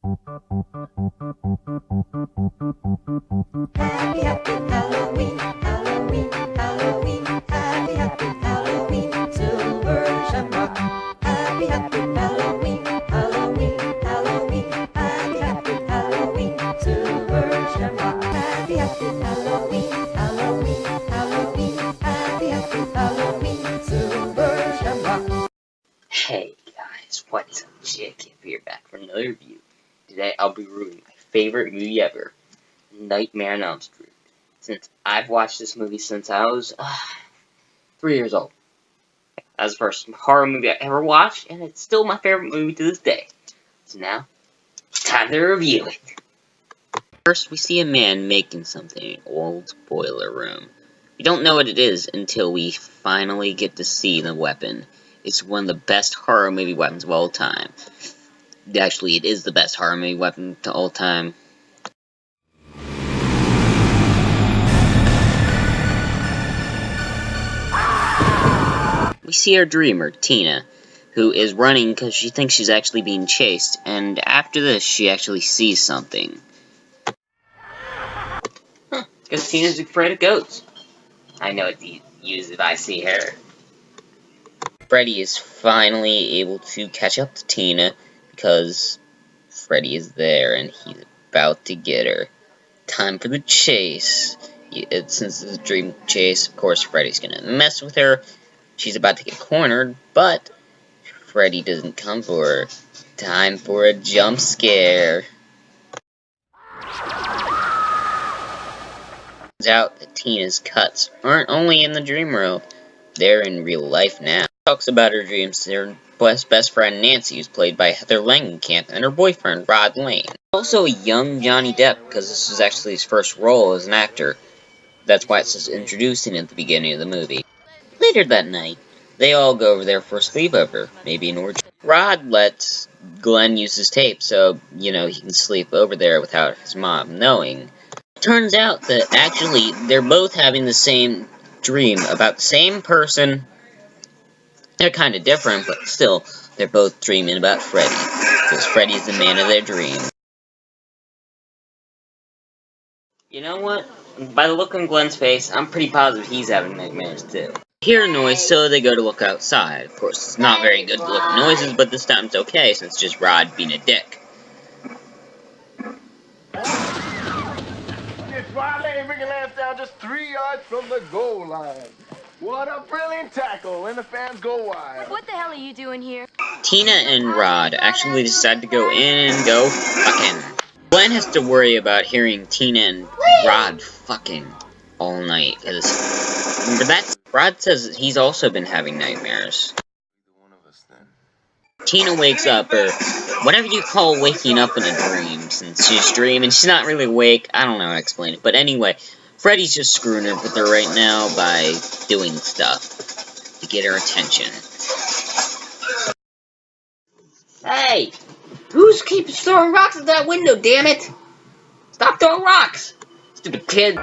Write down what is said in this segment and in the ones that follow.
Happy, happy Halloween, Halloween, Halloween. Happy, happy Halloween, Silver Shamrock. Happy, happy Halloween, Halloween, Halloween. Happy, happy Halloween, Silver Shamrock. Happy, happy Halloween, Halloween, Halloween. Happy, happy Halloween, Silver Shamrock. Hey guys, what's up? Jacob here, back for another review. Today I'll be reviewing my favorite movie ever, Nightmare on Elm Street. Since I've watched this movie since I was 3 years old. That was the first horror movie I ever watched, and it's still my favorite movie to this day. So now, it's time to review it. First, we see a man making something in an old boiler room. We don't know what it is until we finally get to see the weapon. It's one of the best horror movie weapons of all time. Actually, it is the best horror movie weapon of all time. We see our dreamer, Tina, who is running because she thinks she's actually being chased, and after this, she actually sees something. Because Tina's afraid of goats. I know what to use if I see her. Freddy is finally able to catch up to Tina because Freddy is there and he's about to get her. Time for the chase. Since it's a dream chase, of course Freddy's gonna mess with her. She's about to get cornered, but Freddy doesn't come for her. Time for a jump scare. Turns out that Tina's cuts aren't only in the dream world, they're in real life now. Talks about her dreams to her best friend Nancy, who's played by Heather Langenkamp, and her boyfriend Rod Lane. Also a young Johnny Depp, because this is actually his first role as an actor. That's why it says introducing at the beginning of the movie. Later that night, they all go over there for a sleepover, maybe an orgy. Rod lets Glenn use his tape so, he can sleep over there without his mom knowing. Turns out that actually they're both having the same dream about the same person. They're kind of different, but still, they're both dreaming about Freddy, because Freddy's the man of their dreams. You know what? By the look on Glenn's face, I'm pretty positive he's having nightmares too. Hear a noise, so they go to look outside. Of course, it's not very good to look at noises, but this time it's okay, since it's just Rod being a dick. It's Riley bringing Lance down just 3 yards from the goal line. What a brilliant tackle, and the fans go wild. What the hell are you doing here? Tina and Rod actually decide to go in and go fucking. Glenn has to worry about hearing Tina and Rod fucking all night, because remember that? Rod says he's also been having nightmares. Tina wakes up, or whatever you call waking up in a dream, since she's dreaming. She's not really awake. I don't know how to explain it, but anyway, Freddy's just screwing her with her right now by doing stuff to get her attention. Hey! Who's keeps throwing rocks at that window, damn it! Stop throwing rocks! Stupid kid!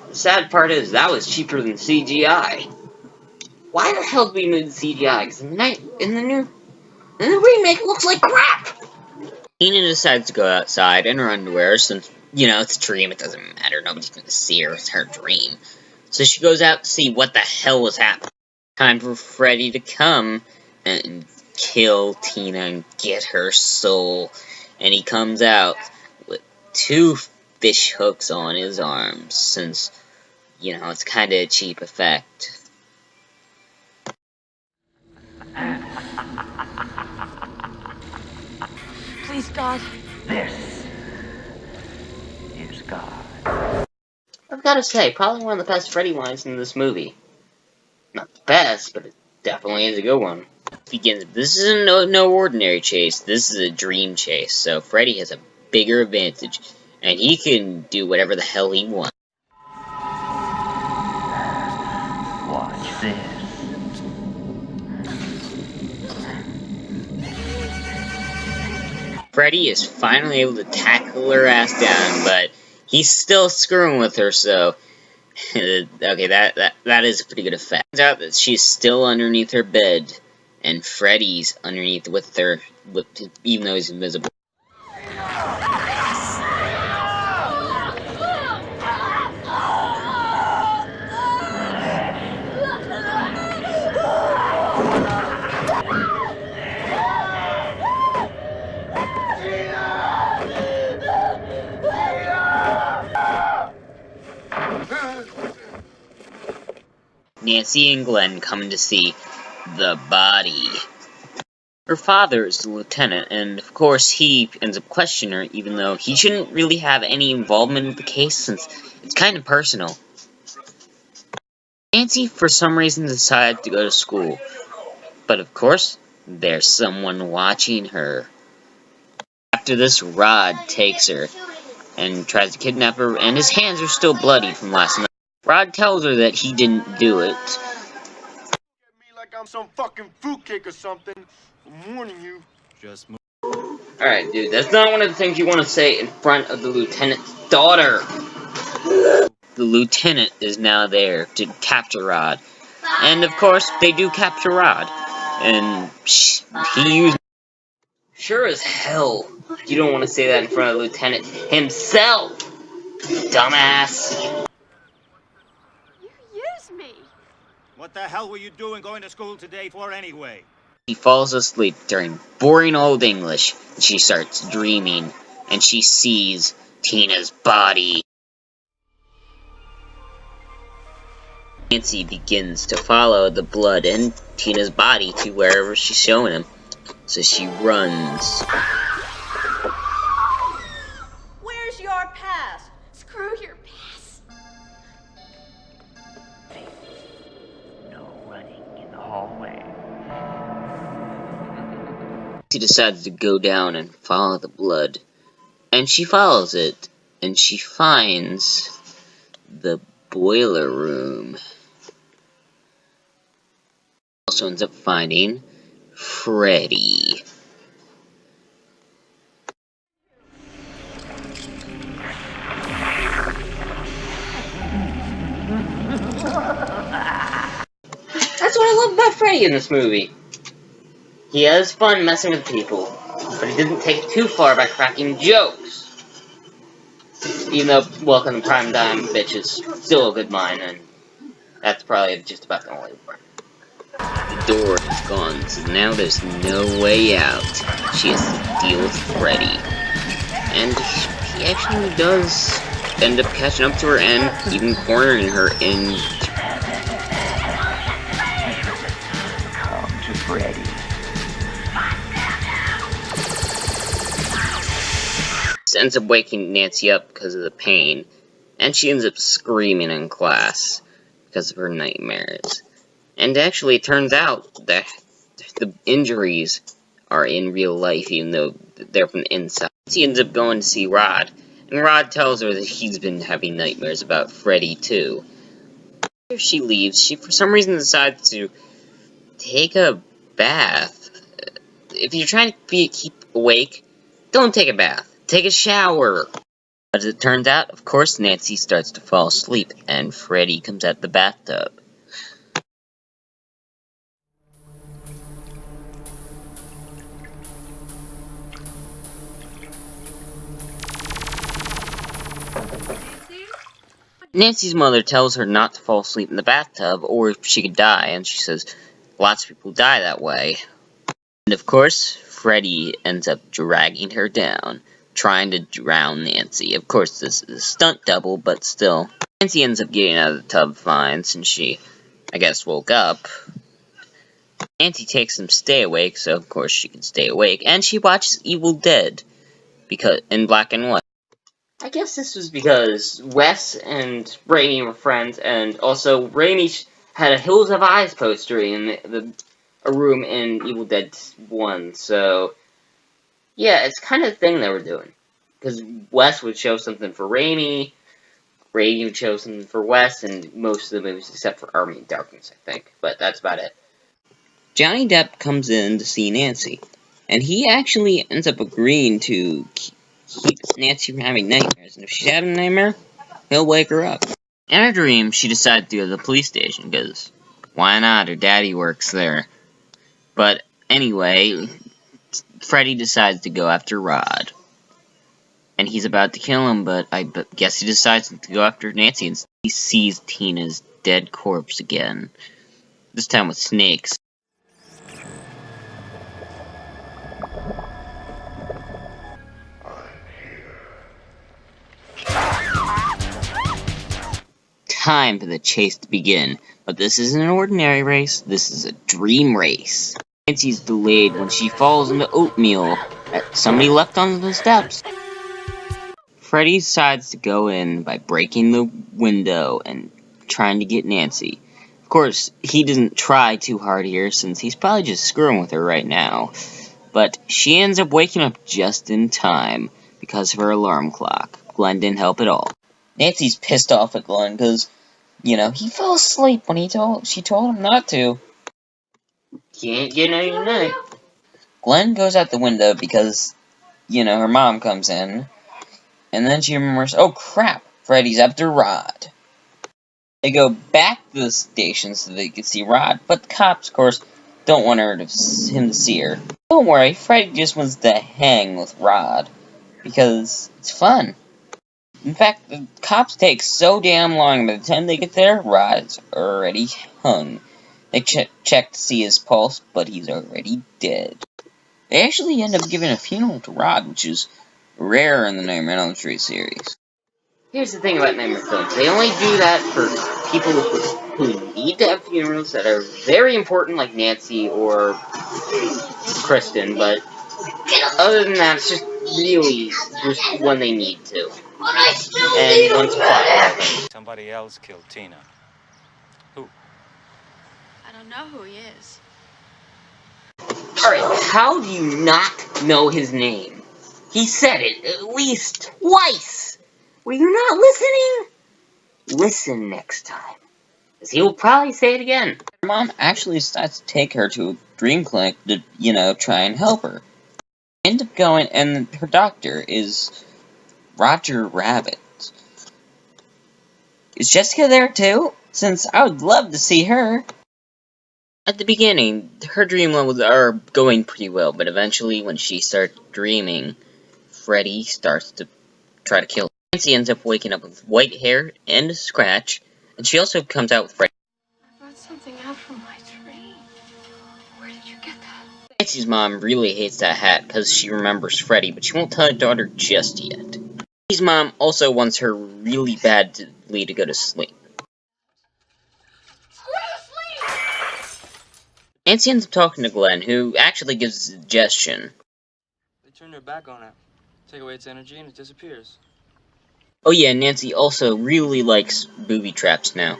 The sad part is, that was cheaper than CGI. Why the hell did we move the CGI? Because in the remake, it looks like crap! Tina decides to go outside in her underwear, since, it's a dream, it doesn't matter, nobody's gonna see her, it's her dream. So she goes out to see what the hell was happening. Time for Freddy to come and kill Tina and get her soul. And he comes out with 2 fish hooks on his arms, since, it's kinda a cheap effect. Please, God. This is God. I've gotta say, probably one of the best Freddy lines in this movie. Not the best, but it definitely is a good one. This is no ordinary chase, this is a dream chase, so Freddy has a bigger advantage, and he can do whatever the hell he wants. Watch this. Freddy is finally able to tackle her ass down, but he's still screwing with her, so okay, that is a pretty good effect. Turns out that she's still underneath her bed, and Freddy's underneath with her, even though he's invisible. Nancy and Glenn come to see the body. Her father is the lieutenant, and of course he ends up questioning her, even though he shouldn't really have any involvement in the case since it's kind of personal. Nancy, for some reason, decides to go to school, but of course, there's someone watching her. After this, Rod takes her and tries to kidnap her, and his hands are still bloody from last night. Rod tells her that he didn't do it. Me like I'm some fucking fruitcake or something. I'm warning you. Just move. Alright, dude, that's not one of the things you want to say in front of the lieutenant's daughter. The lieutenant is now there to capture Rod. And of course, they do capture Rod. And he used... Sure as hell, you don't want to say that in front of the lieutenant himself, dumbass. What the hell were you doing going to school today for anyway? She falls asleep during boring old English, and she starts dreaming, and she sees Tina's body. Nancy begins to follow the blood in Tina's body to wherever she's showing him, so she runs. Where's your pass? Screw your pass. No running in the hallway. She decides to go down and follow the blood, and she follows it, and she finds the boiler room. Also ends up finding Freddy. That's what I love about Freddy in this movie. He has fun messing with people, but he doesn't take it too far by cracking jokes. Even though Welcome to Prime Time, bitch, is still a good line, and that's probably just about the only one. The door is gone, so now there's no way out. She has to deal with Freddy. And he actually does end up catching up to her and even cornering her in... Come to Freddy. This ends up waking Nancy up because of the pain, and she ends up screaming in class because of her nightmares. And actually, it turns out that the injuries are in real life, even though they're from the inside. She ends up going to see Rod, and Rod tells her that he's been having nightmares about Freddy too. After she leaves, she for some reason decides to take a bath. If you're trying to keep awake, don't take a bath. Take a shower. As it turns out, of course, Nancy starts to fall asleep, and Freddy comes out the bathtub. Nancy's mother tells her not to fall asleep in the bathtub, or she could die, and she says lots of people die that way. And of course, Freddy ends up dragging her down, trying to drown Nancy. Of course, this is a stunt double, but still. Nancy ends up getting out of the tub fine, since she, I guess, woke up. Nancy takes some stay awake, so of course she can stay awake, and she watches Evil Dead, because in black and white. I guess this was because Wes and Raimi were friends, and also Raimi had a Hills Have Eyes poster in a room in Evil Dead 1, so yeah, it's kind of the thing they were doing. Because Wes would show something for Raimi, Raimi would show something for Wes, and most of the movies except for Army of Darkness, I think, but that's about it. Johnny Depp comes in to see Nancy, and he actually ends up agreeing to keep Nancy from having nightmares, and if she's having a nightmare, he'll wake her up. In her dream, she decided to go to the police station, because why not? Her daddy works there. But anyway, Freddy decides to go after Rod. And he's about to kill him, but I guess he decides to go after Nancy, and he sees Tina's dead corpse again. This time with snakes. Time for the chase to begin, but this isn't an ordinary race, this is a dream race. Nancy's delayed when she falls into oatmeal that somebody left on the steps. Freddy decides to go in by breaking the window and trying to get Nancy. Of course, he doesn't try too hard here since he's probably just screwing with her right now. But she ends up waking up just in time because of her alarm clock. Glenn didn't help at all. Nancy's pissed off at Glenn because, you know, he fell asleep when she told him not to. Can't get any night. Glenn goes out the window because, you know, her mom comes in. And then she remembers, oh crap, Freddy's after Rod. They go back to the station so they can see Rod, but the cops, of course, don't want him to see her. Don't worry, Freddy just wants to hang with Rod, because it's fun. In fact, the cops take so damn long, by the time they get there, Rod's already hung. They check to see his pulse, but he's already dead. They actually end up giving a funeral to Rod, which is rare in the Nightmare on Elm Street series. Here's the thing about Nightmare films. They only do that for people who need to have funerals that are very important, like Nancy or Kristen, but other than that, it's just really just when they need to. And once plot. Somebody else killed Tina. Who? I don't know who he is. Alright, how do you not know his name? He said it at least twice! Were you not listening? Listen next time, because he will probably say it again. Her mom actually decides to take her to a dream clinic to, you know, try and help her. End up going, and her doctor is Roger Rabbit. Is Jessica there too? Since I would love to see her. At the beginning, her dream levels are going pretty well, but eventually when she starts dreaming, Freddy starts to try to kill her. Nancy ends up waking up with white hair and a scratch, and she also comes out with Freddy. I brought something out from my tree. Where did you get that? Nancy's mom really hates that hat because she remembers Freddy, but she won't tell her daughter just yet. Nancy's mom also wants her really badly to go to sleep. Nancy ends up talking to Glenn, who actually gives a suggestion. They turn their back on it, take away its energy, and it disappears. Oh yeah, Nancy also really likes booby traps now.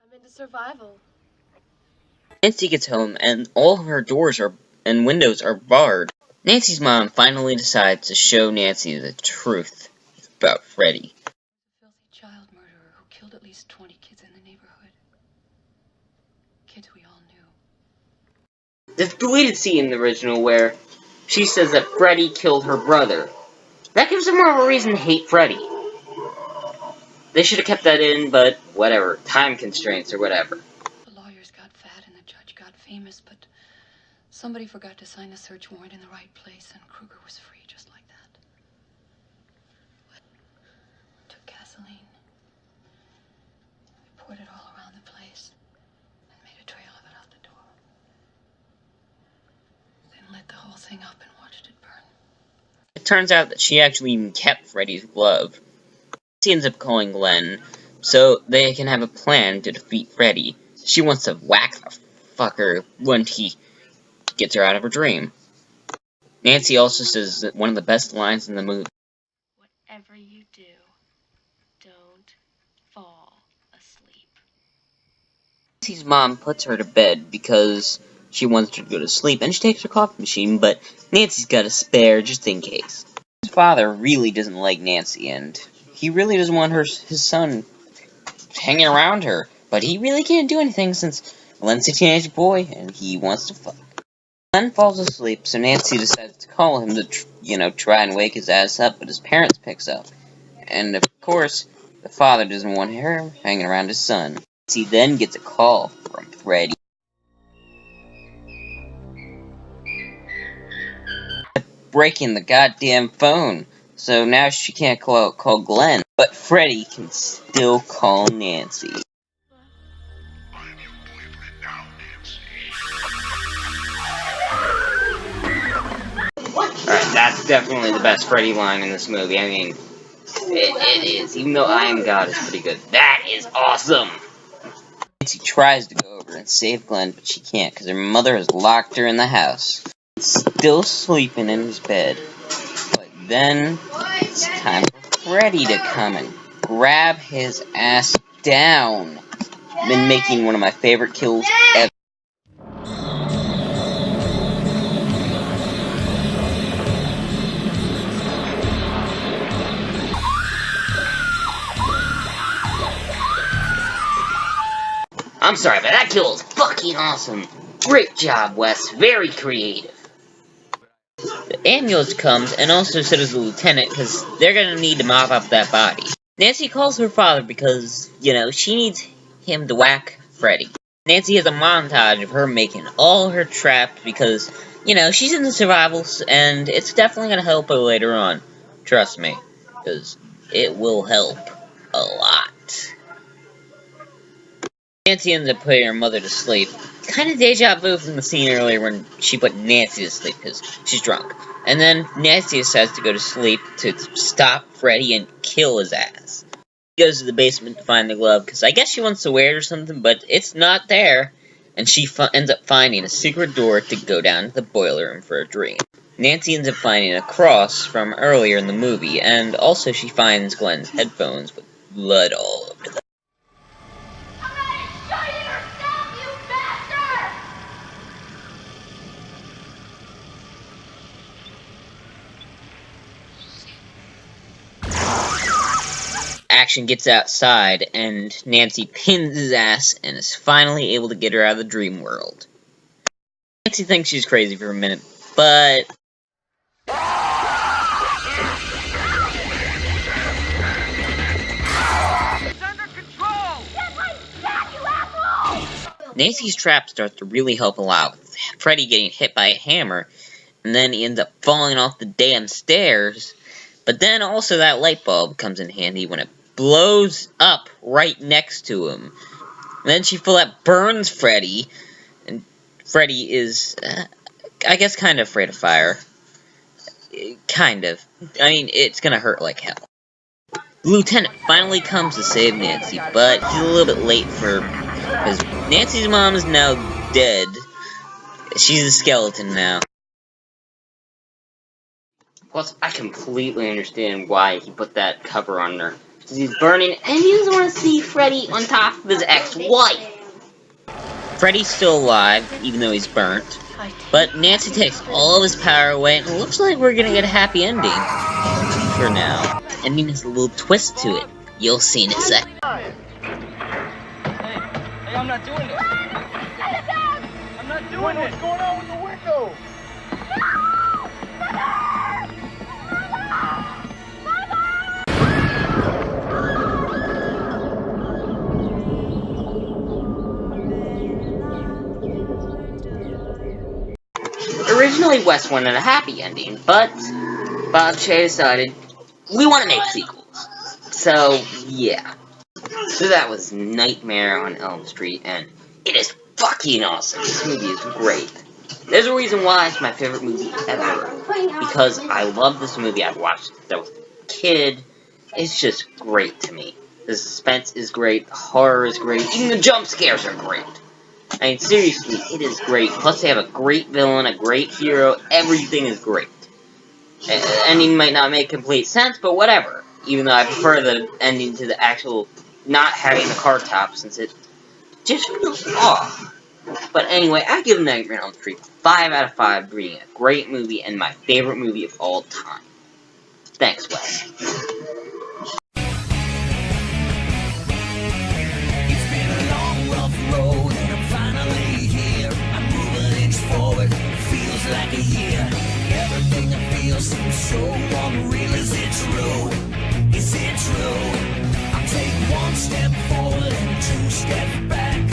I'm into survival. Nancy gets home, and all of her doors and windows are barred. Nancy's mom finally decides to show Nancy the truth about Freddy. A filthy child murderer who killed at least 20 kids in the neighborhood. Kids we all knew. There's a deleted scene in the original where she says that Freddy killed her brother. That gives them more of a reason to hate Freddy. They should have kept that in, but whatever. Time constraints or whatever. The lawyers got fat and the judge got famous, but somebody forgot to sign the search warrant in the right place, and Krueger was free just like that. Took gasoline. We poured it all around the place and made a trail of it out the door. Then lit the whole thing up and watched it burn. It turns out that she actually even kept Freddy's glove. She ends up calling Glenn so they can have a plan to defeat Freddy. She wants to whack the fucker when he gets her out of her dream. Nancy also says that one of the best lines in the movie. Whatever you do, don't fall asleep. Nancy's mom puts her to bed because she wants her to go to sleep, and she takes her coffee machine, but Nancy's got a spare just in case. His father really doesn't like Nancy, and he really doesn't want his son hanging around her, but he really can't do anything since Glenn's a teenage boy, and he wants to fuck. Glenn falls asleep, so Nancy decides to call him to, try and wake his ass up, but his parents picks up. And, of course, the father doesn't want her hanging around his son. Nancy then gets a call from Freddy. breaking the goddamn phone. So now she can't call Glenn. But Freddy can still call Nancy. Alright, that's definitely the best Freddy line in this movie. I mean, it is. Even though I Am God is pretty good. That is awesome! Nancy tries to go over and save Glenn, but she can't because her mother has locked her in the house. Still sleeping in his bed. But then, it's time for Freddy to come and grab his ass down. Been making one of my favorite kills ever. I'm sorry, but that kill is fucking awesome. Great job, Wes. Very creative. The ambulance comes, and also so does the lieutenant, because they're gonna need to mop up that body. Nancy calls her father because, you know, she needs him to whack Freddy. Nancy has a montage of her making all her traps because, you know, she's in the survivals, and it's definitely gonna help her later on. Trust me, because it will help a lot. Nancy ends up putting her mother to sleep. Kind of deja vu from the scene earlier when she put Nancy to sleep because she's drunk. And then Nancy decides to go to sleep to stop Freddy and kill his ass. She goes to the basement to find the glove because I guess she wants to wear it or something, but it's not there. And she ends up finding a secret door to go down to the boiler room for a dream. Nancy ends up finding a cross from earlier in the movie, and also she finds Glenn's headphones with blood all over them. Action gets outside, and Nancy pins his ass and is finally able to get her out of the dream world. Nancy thinks she's crazy for a minute, but... Nancy's trap starts to really help a lot, with Freddy getting hit by a hammer, and then he ends up falling off the damn stairs. But then also that light bulb comes in handy when it blows up right next to him. And then she flat burns Freddy, and Freddy is, I guess, kind of afraid of fire. Kind of. I mean, it's gonna hurt like hell. The lieutenant finally comes to save Nancy, but he's a little bit late because Nancy's mom is now dead. She's a skeleton now. Plus, I completely understand why he put that cover on her. Because he's burning, and he doesn't want to see Freddy on top of his ex-wife. Freddy's still alive, even though he's burnt. But Nancy takes all of his power away, and it looks like we're gonna get a happy ending. For now. Ending has a little twist to it. You'll see in a second. Hey, I'm not doing this. I'm not doing this. What's going on with the window? Originally, Wes wanted a happy ending, but Bob Che decided we want to make sequels. So, yeah. So that was Nightmare on Elm Street, and it is fucking awesome. This movie is great. There's a reason why it's my favorite movie ever. Because I love this movie. I've watched it since I was a kid. It's just great to me. The suspense is great. The horror is great. Even the jump scares are great. I mean, seriously, it is great. Plus, they have a great villain, a great hero. Everything is great. The ending might not make complete sense, but whatever. Even though I prefer the ending to the actual not having the car top, since it just feels off. But anyway, I give Nightmare on Elm Street 5 out of 5, being a great movie and my favorite movie of all time. Thanks, Wes. Like a year, everything I feel seems so unreal. Is it true? Is it true? I take one step forward and two steps back.